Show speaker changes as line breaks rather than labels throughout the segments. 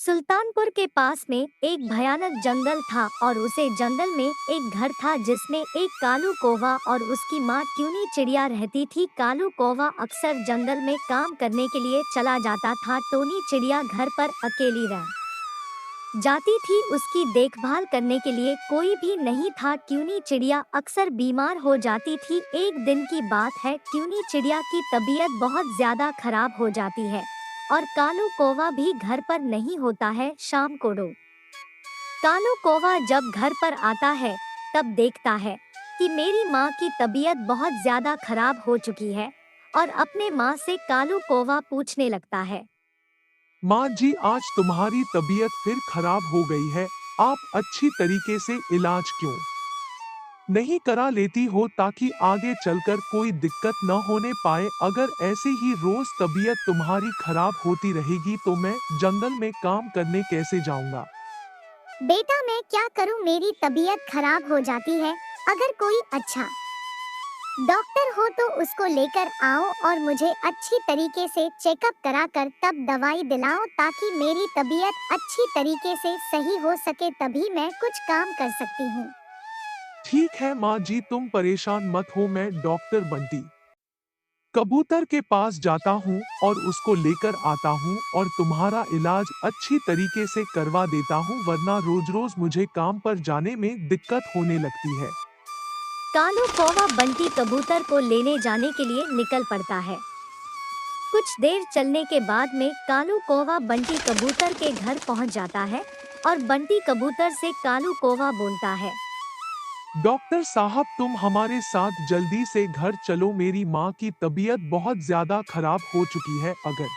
सुल्तानपुर के पास में एक भयानक जंगल था और उसे जंगल में एक घर था जिसमें एक कालू कौवा और उसकी माँ ट्यूनी चिड़िया रहती थी। कालू कौवा अक्सर जंगल में काम करने के लिए चला जाता था। टोनी चिड़िया घर पर अकेली रह जाती थी। उसकी देखभाल करने के लिए कोई भी नहीं था। ट्यूनी चिड़िया अक्सर बीमार हो जाती थी। एक दिन की बात है, ट्यूनी चिड़िया की तबीयत बहुत ज्यादा खराब हो जाती है और कालू कौवा भी घर पर नहीं होता है। शाम को कालू कौवा जब घर पर आता है तब देखता है कि मेरी माँ की तबीयत बहुत ज्यादा खराब हो चुकी है और अपने माँ से कालू कौवा पूछने लगता है।
माँ जी, आज तुम्हारी तबीयत फिर खराब हो गई है। आप अच्छी तरीके से इलाज क्यों नहीं करा लेती हो ताकि आगे चलकर कोई दिक्कत न होने पाए। अगर ऐसे ही रोज तबीयत तुम्हारी खराब होती रहेगी तो मैं जंगल में काम करने कैसे जाऊंगा।
बेटा, मैं क्या करूं, मेरी तबीयत खराब हो जाती है। अगर कोई अच्छा डॉक्टर हो तो उसको लेकर आओ और मुझे अच्छी तरीके से चेकअप कराकर तब दवाई दिलाओ ताकि मेरी तबीयत अच्छी तरीके से सही हो सके, तभी मैं कुछ काम कर सकती हूँ।
ठीक है माँ जी, तुम परेशान मत हो। मैं डॉक्टर बंटी कबूतर के पास जाता हूँ और उसको लेकर आता हूँ और तुम्हारा इलाज अच्छी तरीके से करवा देता हूँ, वरना रोज रोज मुझे काम पर जाने में दिक्कत होने लगती है।
कालू कौवा बंटी कबूतर को लेने जाने के लिए निकल पड़ता है। कुछ देर चलने के बाद में कालू कौवा बंटी कबूतर के घर पहुंच जाता है और बंटी कबूतर से कालू कौवा बोलता है।
डॉक्टर साहब, तुम हमारे साथ जल्दी से घर चलो। मेरी माँ की तबीयत बहुत ज्यादा खराब हो चुकी है। अगर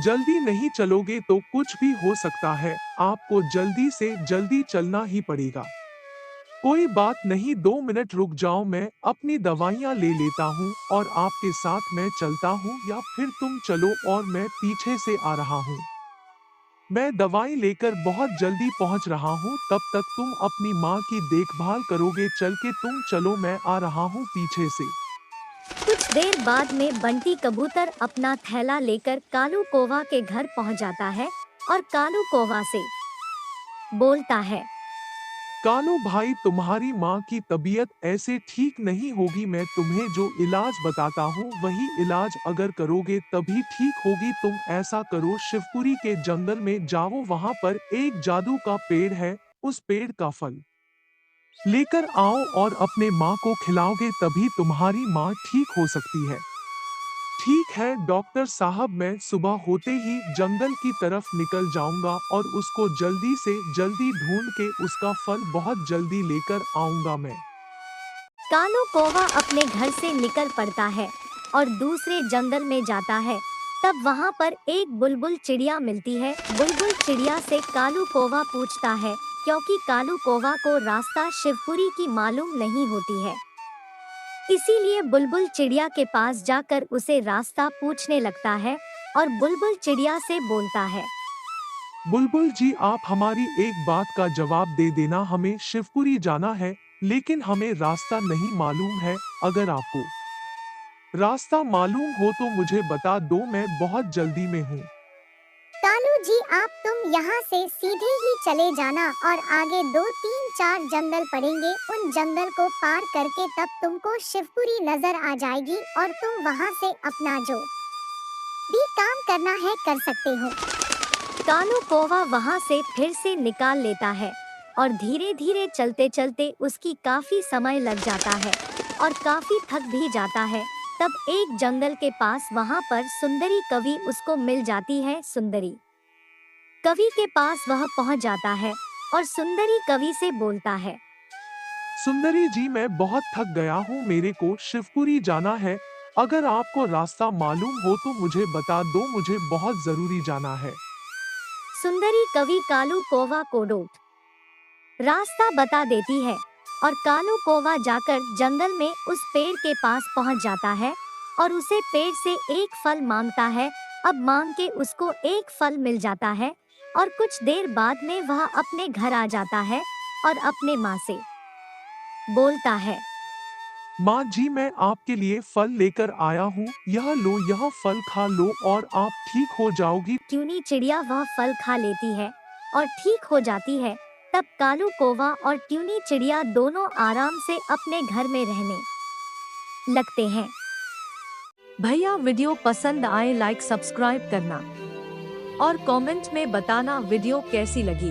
जल्दी नहीं चलोगे तो कुछ भी हो सकता है। आपको जल्दी से जल्दी चलना ही पड़ेगा। कोई बात नहीं, 2 मिनट रुक जाओ, मैं अपनी दवाइयाँ ले लेता हूँ और आपके साथ मैं चलता हूँ, या फिर तुम चलो और मैं पीछे से आ रहा हूँ। मैं दवाई लेकर बहुत जल्दी पहुँच रहा हूँ, तब तक तुम अपनी माँ की देखभाल करोगे। चल के तुम चलो, मैं आ रहा हूँ पीछे से।
कुछ देर बाद में बंटी कबूतर अपना थैला लेकर कालू कौवा के घर पहुंच जाता है और कालू कौवा से बोलता है।
कालू भाई, तुम्हारी माँ की तबीयत ऐसे ठीक नहीं होगी। मैं तुम्हें जो इलाज बताता हूँ वही इलाज अगर करोगे तभी ठीक होगी। तुम ऐसा करो, शिवपुरी के जंगल में जाओ, वहाँ पर एक जादू का पेड़ है। उस पेड़ का फल लेकर आओ और अपने माँ को खिलाओगे, तभी तुम्हारी माँ ठीक हो सकती है। ठीक है डॉक्टर साहब, मैं सुबह होते ही जंगल की तरफ निकल जाऊंगा और उसको जल्दी से जल्दी ढूंढ के उसका फल बहुत जल्दी लेकर आऊंगा मैं।
कालू कौवा अपने घर से निकल पड़ता है और दूसरे जंगल में जाता है। तब वहाँ पर एक बुलबुल चिड़िया मिलती है। बुलबुल चिड़िया से कालू कौवा पूछता है, क्योंकि कालू कौवा को रास्ता शिवपुरी की मालूम नहीं होती है, इसीलिए बुलबुल चिड़िया के पास जाकर उसे रास्ता पूछने लगता है और बुलबुल चिड़िया से बोलता है।
बुलबुल जी, आप हमारी एक बात का जवाब दे देना। हमें शिवपुरी जाना है लेकिन हमें रास्ता नहीं मालूम है। अगर आपको रास्ता मालूम हो तो मुझे बता दो, मैं बहुत जल्दी में हूँ।
कालू जी, आप तुम यहाँ से सीधे ही चले जाना और आगे 2 3 4 जंगल पड़ेंगे। उन जंगल को पार करके तब तुमको शिवपुरी नजर आ जाएगी और तुम वहाँ से अपना जो भी काम करना है कर सकते हो।
कालू कौवा वहाँ से फिर से निकाल लेता है और धीरे धीरे चलते चलते उसकी काफी समय लग जाता है और काफी थक भी जाता है। तब एक जंगल के पास वहाँ पर सुंदरी कवि उसको मिल जाती है। सुंदरी कवि के पास वह पहुँच जाता है और सुंदरी कवि से बोलता है।
सुंदरी जी, मैं बहुत थक गया हूँ, मेरे को शिवपुरी जाना है। अगर आपको रास्ता मालूम हो तो मुझे बता दो, मुझे बहुत जरूरी जाना है।
सुंदरी कवि कालू कौवा को रास्ता बता देती है और कालू कौवा जाकर जंगल में उस पेड़ के पास पहुंच जाता है और उसे पेड़ से एक फल मांगता है। अब मांग के उसको एक फल मिल जाता है और कुछ देर बाद में वह अपने घर आ जाता है और अपने माँ से बोलता है।
माँ जी, मैं आपके लिए फल लेकर आया हूँ। यह लो, यह फल खा लो और आप ठीक हो जाओगी।
ट्यूनी चिड़िया वह फल खा लेती है और ठीक हो जाती है। तब कालू कौवा और ट्यूनी चिड़िया दोनों आराम से अपने घर में रहने लगते हैं। भैया वीडियो पसंद आए लाइक सब्सक्राइब करना और कमेंट में बताना वीडियो कैसी लगी।